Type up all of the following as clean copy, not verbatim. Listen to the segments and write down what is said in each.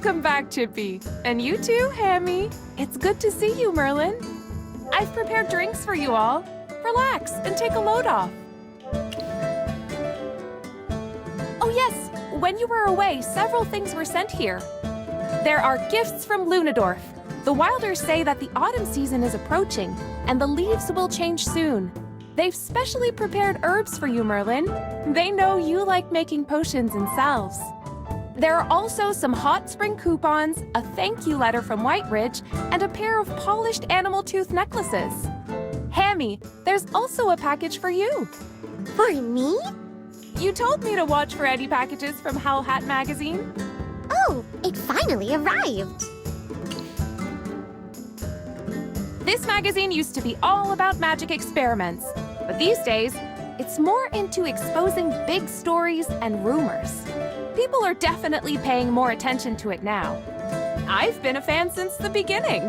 Welcome back, Chippy. And you too, Hammy. It's good to see you, Merlin. I've prepared drinks for you all. Relax and take a load off. Oh yes, when you were away, several things were sent here. There are gifts from Lunadorf. The Wilders say that the autumn season is approaching, and the leaves will change soon. They've specially prepared herbs for you, Merlin. They know you like making potions and salves. There are also some hot spring coupons, a thank you letter from White Ridge, and a pair of polished animal tooth necklaces. Hammy, there's also a package for you. For me? You told me to watch for any packages from Howl Hat magazine. Oh, it finally arrived. This magazine used to be all about magic experiments, but these days, it's more into exposing big stories and rumors. People are definitely paying more attention to it now. I've been a fan since the beginning.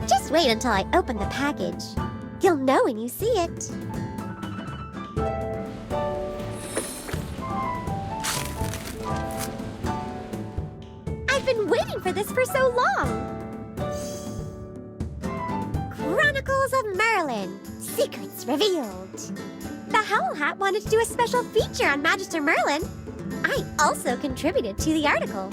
Just wait until I open the package. You'll know when you see it. I've been waiting for this for so long. Chronicles of Merlin. Secrets revealed. The Howl Hat wanted to do a special feature on Magister Merlin. I also contributed to the article.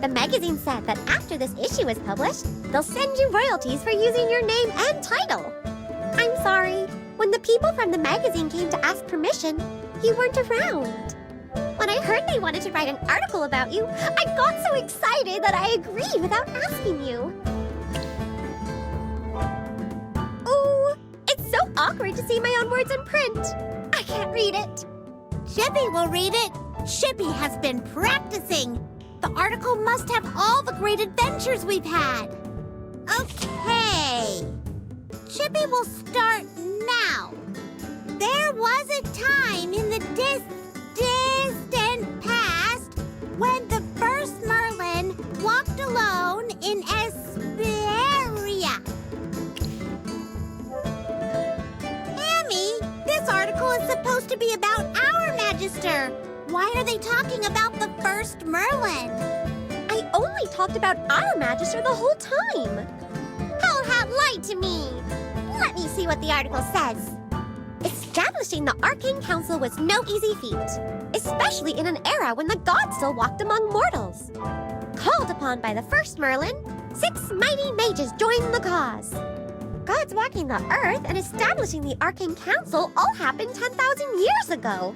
The magazine said that after this issue is published, they'll send you royalties for using your name and title. I'm sorry. When the people from the magazine came to ask permission, you weren't around. When I heard they wanted to write an article about you, I got so excited that I agreed without asking you. Oh, it's so awkward to see my own words in print. I can't read it. Chippy will read it. Chippy has been practicing. The article must have all the great adventures we've had. Okay. Chippy will start now. There was a time in the distant past when the first Merlin walked alone in Esperia. Hammy, this article is supposed to be about our Magister. Why are they talking about the first Merlin? I only talked about our Magister the whole time. Howl Hat lied to me. Let me see what the article says. Establishing the Arcane Council was no easy feat, especially in an era when the gods still walked among mortals. Called upon by the first Merlin, 6 mighty mages joined the cause. Gods walking the earth and establishing the Arcane Council all happened 10,000 years ago.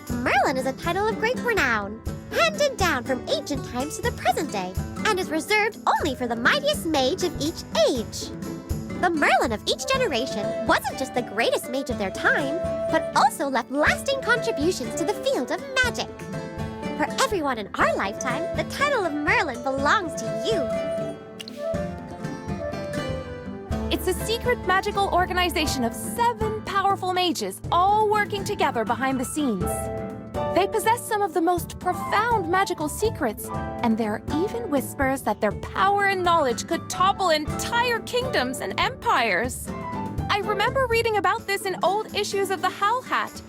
Merlin is a title of great renown, handed down from ancient times to the present day, and is reserved only for the mightiest mage of each age. The Merlin of each generation wasn't just the greatest mage of their time, but also left lasting contributions to the field of magic. For everyone in our lifetime, the title of Merlin belongs to you. It's a secret magical organization of 7 powerful mages, all working together behind the scenes. They possess some of the most profound magical secrets, and there are even whispers that their power and knowledge could topple entire kingdoms and empires. I remember reading about this in old issues of the Howl Hat.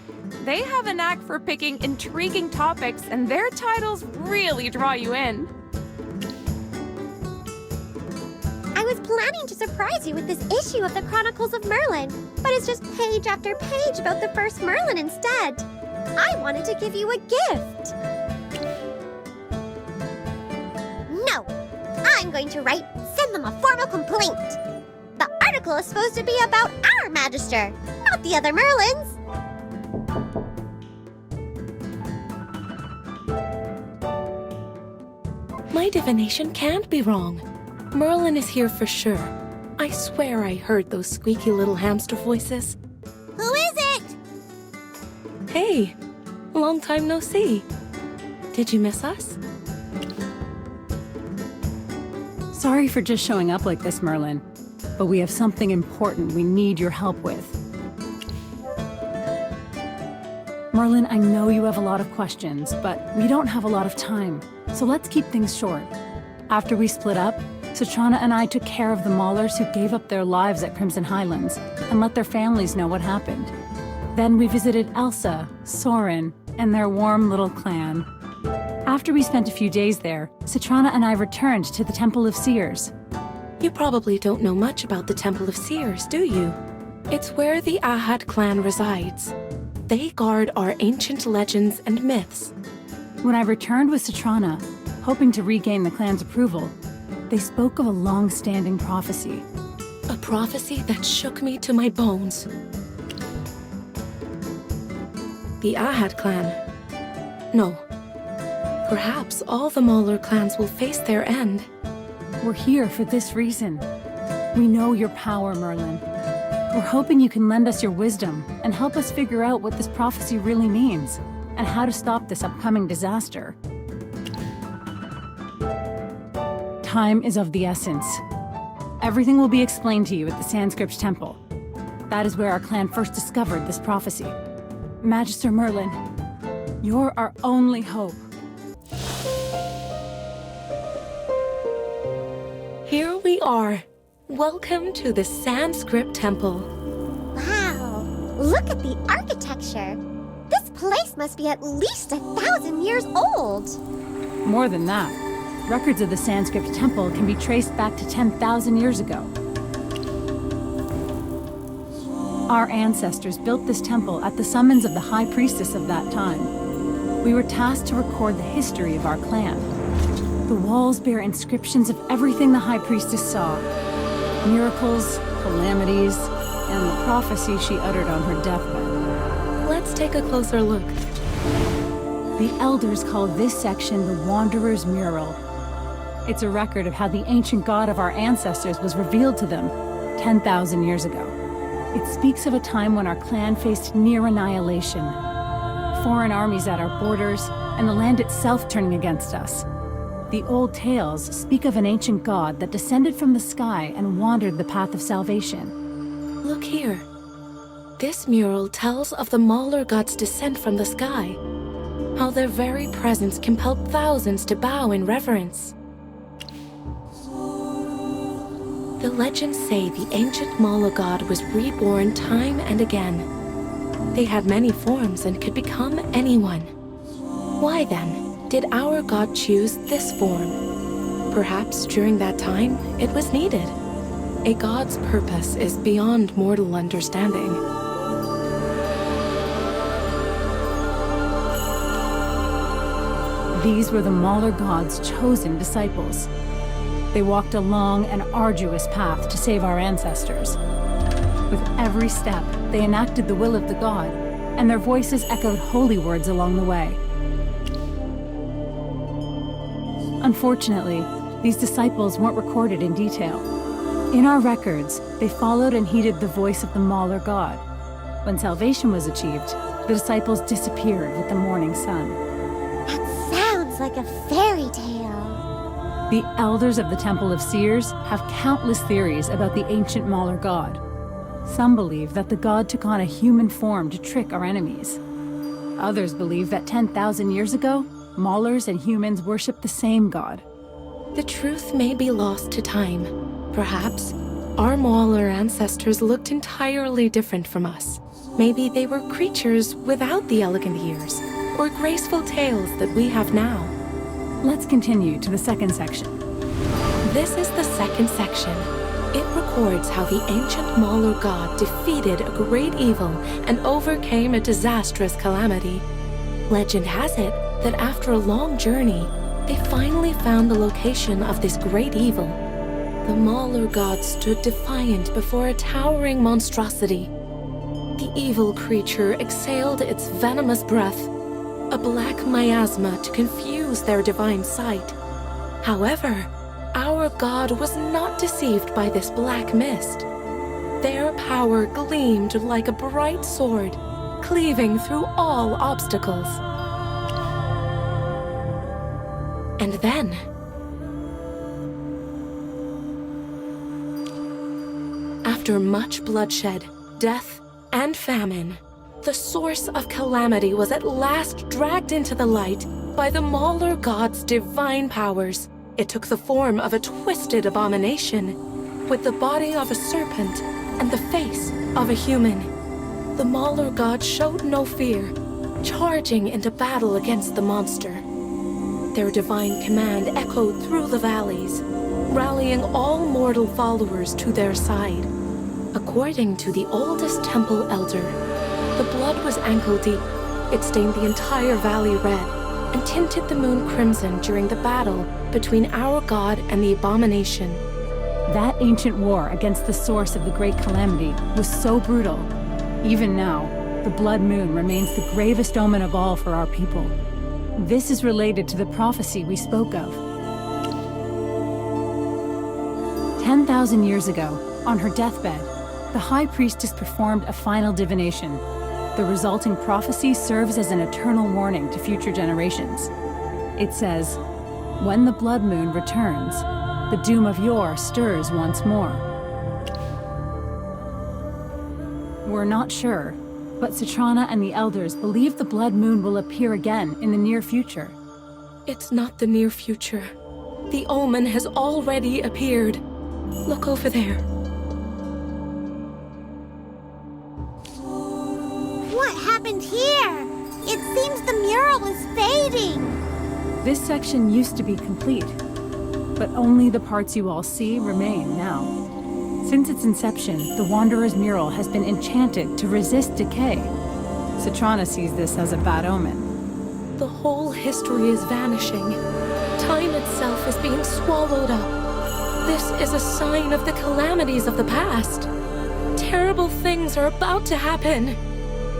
They have a knack for picking intriguing topics, and their titles really draw you in. I was planning to surprise you with this issue of the Chronicles of Merlin, but it's just page after page about the first Merlin instead. I wanted to give you a gift. No, I'm going to write and send them a formal complaint. The article is supposed to be about our Magister, not the other Merlins. My divination can't be wrong. Merlin is here for sure. I swear I heard those squeaky little hamster voices. Who is it? Hey, long time no see. Did you miss us? Sorry for just showing up like this, Merlin. But we have something important we need your help with. Merlin, I know you have a lot of questions, but we don't have a lot of time. So let's keep things short. After we split up, Citrana and I took care of the Maulers who gave up their lives at Crimson Highlands and let their families know what happened. Then we visited Elsa, Soren, and their warm little clan. After we spent a few days there, Citrana and I returned to the Temple of Seers. You probably don't know much about the Temple of Seers, do you? It's where the Ahad clan resides. They guard our ancient legends and myths. When I returned with Citrana, hoping to regain the clan's approval, they spoke of a long-standing prophecy. A prophecy that shook me to my bones. The Ahad clan. No. Perhaps all the Mauler clans will face their end. We're here for this reason. We know your power, Merlin. We're hoping you can lend us your wisdom and help us figure out what this prophecy really means and how to stop this upcoming disaster. Time is of the essence. Everything will be explained to you at the Sanskrit Temple. That is where our clan first discovered this prophecy. Magister Merlin, you're our only hope. Here we are. Welcome to the Sanskrit Temple. Wow, look at the architecture. This place must be at least 1,000 years old. More than that. Records of the Sanskrit Temple can be traced back to 10,000 years ago. Our ancestors built this temple at the summons of the High Priestess of that time. We were tasked to record the history of our clan. The walls bear inscriptions of everything the High Priestess saw. Miracles, calamities, and the prophecy she uttered on her deathbed. Let's take a closer look. The elders call this section the Wanderer's Mural. It's a record of how the ancient god of our ancestors was revealed to them 10,000 years ago. It speaks of a time when our clan faced near annihilation. Foreign armies at our borders, and the land itself turning against us. The old tales speak of an ancient god that descended from the sky and wandered the path of salvation. Look here. This mural tells of the Mauler god's descent from the sky. How their very presence compelled thousands to bow in reverence. The legends say the ancient Mauler god was reborn time and again. They had many forms and could become anyone. Why then did our god choose this form? Perhaps during that time it was needed. A god's purpose is beyond mortal understanding. These were the Mauler god's chosen disciples. They walked a long and arduous path to save our ancestors. With every step, they enacted the will of the god, and their voices echoed holy words along the way. Unfortunately, these disciples weren't recorded in detail. In our records, they followed and heeded the voice of the Mauler god. When salvation was achieved, the disciples disappeared with the morning sun. That sounds like a fairy tale. The elders of the Temple of Seers have countless theories about the ancient Mauler god. Some believe that the god took on a human form to trick our enemies. Others believe that 10,000 years ago, Maulers and humans worshipped the same god. The truth may be lost to time. Perhaps our Mauler ancestors looked entirely different from us. Maybe they were creatures without the elegant ears, or graceful tails that we have now. Let's continue to the second section. This is the second section. It records how the ancient Mauler god defeated a great evil and overcame a disastrous calamity. Legend has it that after a long journey, they finally found the location of this great evil. The Mauler god stood defiant before a towering monstrosity. The evil creature exhaled its venomous breath, a black miasma to confuse their divine sight. However, our god was not deceived by this black mist. Their power gleamed like a bright sword, cleaving through all obstacles. And then, after much bloodshed, death, and famine, the source of calamity was at last dragged into the light by the Mauler god's divine powers. It took the form of a twisted abomination, with the body of a serpent and the face of a human. The Mauler god showed no fear, charging into battle against the monster. Their divine command echoed through the valleys, rallying all mortal followers to their side. According to the oldest temple elder, the blood was ankle deep. It stained the entire valley red and tinted the moon crimson during the battle between our god and the abomination. That ancient war against the source of the Great Calamity was so brutal. Even now, the blood moon remains the gravest omen of all for our people. This is related to the prophecy we spoke of. 10,000 years ago, on her deathbed, the High Priestess performed a final divination. The resulting prophecy serves as an eternal warning to future generations. It says, "When the blood moon returns, the doom of yore stirs once more." We're not sure, but Citrana and the elders believe the blood moon will appear again in the near future. It's not the near future. The omen has already appeared. Look over there. What happened here? It seems the mural is fading. This section used to be complete, but only the parts you all see remain now. Since its inception, the Wanderer's mural has been enchanted to resist decay. Citrana sees this as a bad omen. The whole history is vanishing. Time itself is being swallowed up. This is a sign of the calamities of the past. Terrible things are about to happen.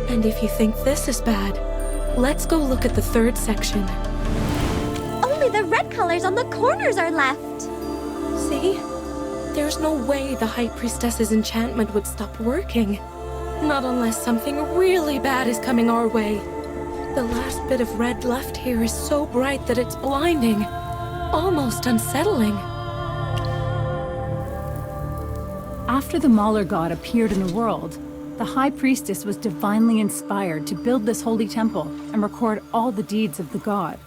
And if you think this is bad, let's go look at the third section. Only the red colors on the corners are left. See? There's no way the High Priestess's enchantment would stop working. Not unless something really bad is coming our way. The last bit of red left here is so bright that it's blinding. Almost unsettling. After the Mauler god appeared in the world, the High Priestess was divinely inspired to build this holy temple and record all the deeds of the god.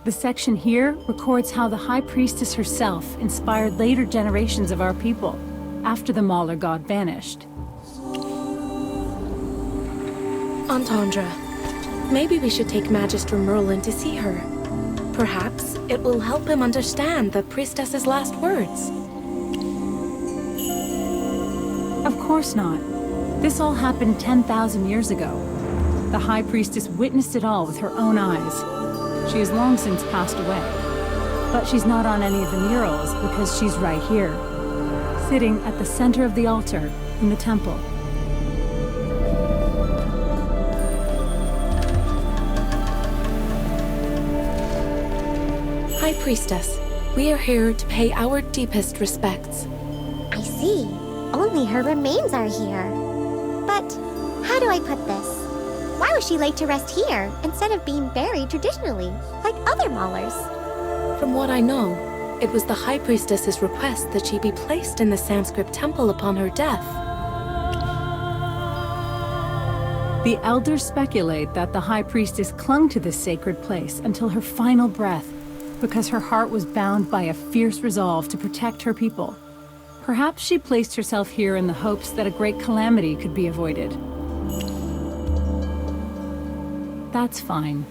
The section here records how the High Priestess herself inspired later generations of our people after the Mauler god vanished. Entendre, maybe we should take Magister Merlin to see her. Perhaps it will help him understand the priestess's last words. Of course not. This all happened 10,000 years ago. The High Priestess witnessed it all with her own eyes. She has long since passed away. But she's not on any of the murals because she's right here, sitting at the center of the altar in the temple. High Priestess, we are here to pay our deepest respects. I see. Only her remains are here. But how do I put this? Why was she laid to rest here instead of being buried traditionally, like other Maulers? From what I know, it was the High Priestess's request that she be placed in the Sanskrit temple upon her death. The elders speculate that the High Priestess clung to this sacred place until her final breath, because her heart was bound by a fierce resolve to protect her people. Perhaps she placed herself here in the hopes that a great calamity could be avoided. That's fine.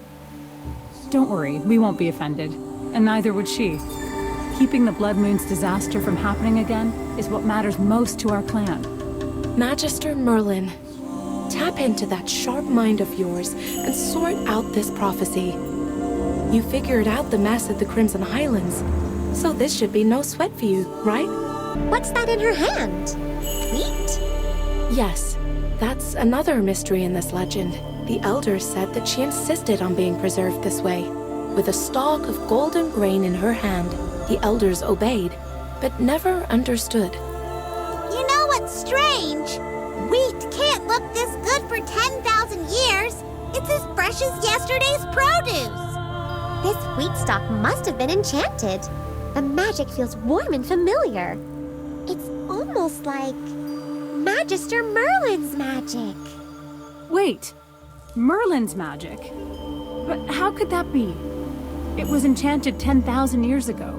Don't worry, we won't be offended, and neither would she. Keeping the Blood Moon's disaster from happening again is what matters most to our clan. Magister Merlin, tap into that sharp mind of yours and sort out this prophecy. You figured out the mess at the Crimson Highlands, so this should be no sweat for you, right? What's that in her hand? Wheat? Yes, that's another mystery in this legend. The elders said that she insisted on being preserved this way. With a stalk of golden grain in her hand, the elders obeyed, but never understood. You know what's strange? Wheat can't look this good for 10,000 years. It's as fresh as yesterday's produce. This wheat stalk must have been enchanted. The magic feels warm and familiar. It's almost like Magister Merlin's magic. Wait, Merlin's magic? But how could that be? It was enchanted 10,000 years ago.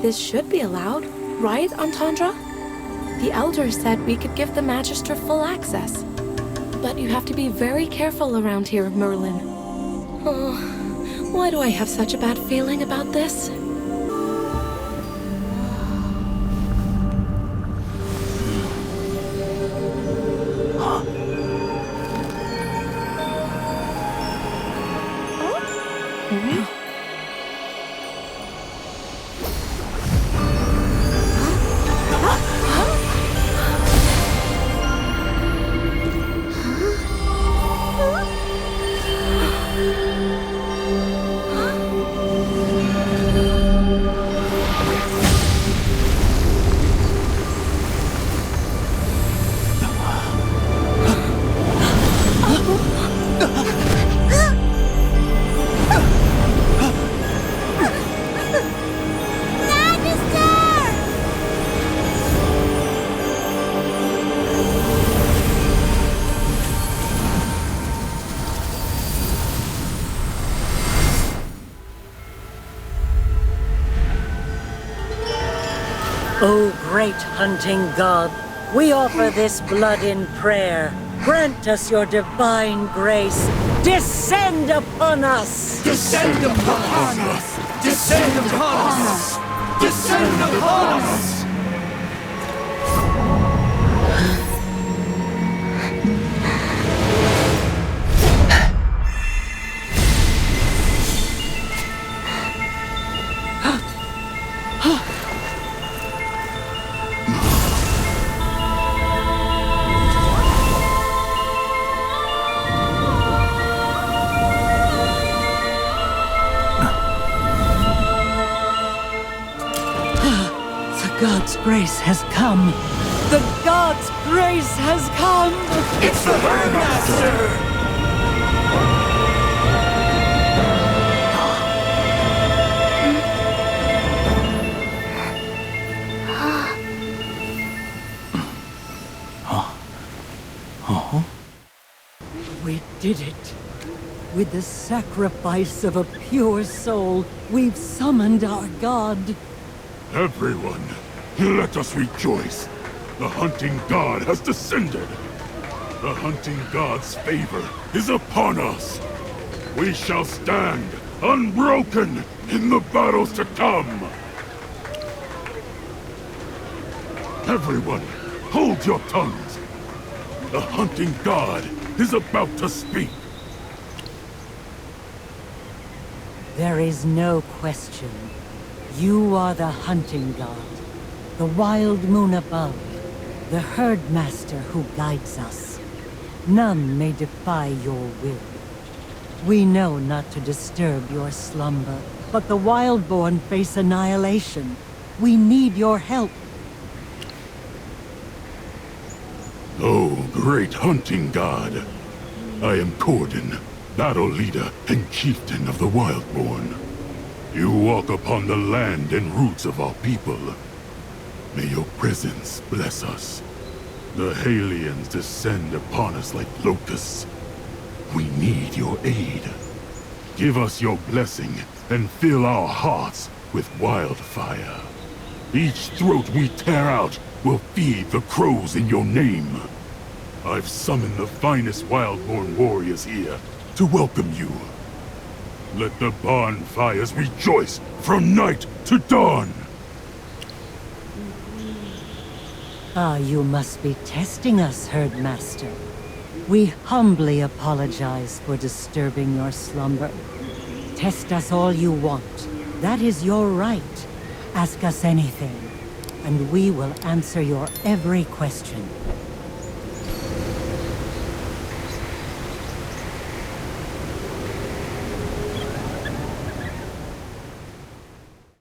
This should be allowed, right, Entendre? The elders said we could give the Magister full access. But you have to be very careful around here, Merlin. Oh, why do I have such a bad feeling about this? O great hunting god, we offer this blood in prayer. Grant us your divine grace. Descend upon us! Descend upon us! Descend upon us! Descend upon us! God's grace has come. The God's grace has come! It's the Herdmaster! We did it. With the sacrifice of a pure soul, we've summoned our god. Everyone, let us rejoice. The hunting god has descended. The hunting god's favor is upon us. We shall stand unbroken in the battles to come. Everyone, hold your tongues. The hunting god is about to speak. There is no question. You are the hunting god, the wild moon above, the herdmaster who guides us. None may defy your will. We know not to disturb your slumber, but the wildborn face annihilation. We need your help. Oh, great hunting god. I am Corden, battle leader and chieftain of the Wildborn. You walk upon the land and roots of our people. May your presence bless us. The aliens descend upon us like locusts. We need your aid. Give us your blessing and fill our hearts with wildfire. Each throat we tear out will feed the crows in your name. I've summoned the finest Wildborn warriors here to welcome you. Let the bonfires rejoice from night to dawn! Ah, you must be testing us, Herdmaster. We humbly apologize for disturbing your slumber. Test us all you want. That is your right. Ask us anything, and we will answer your every question.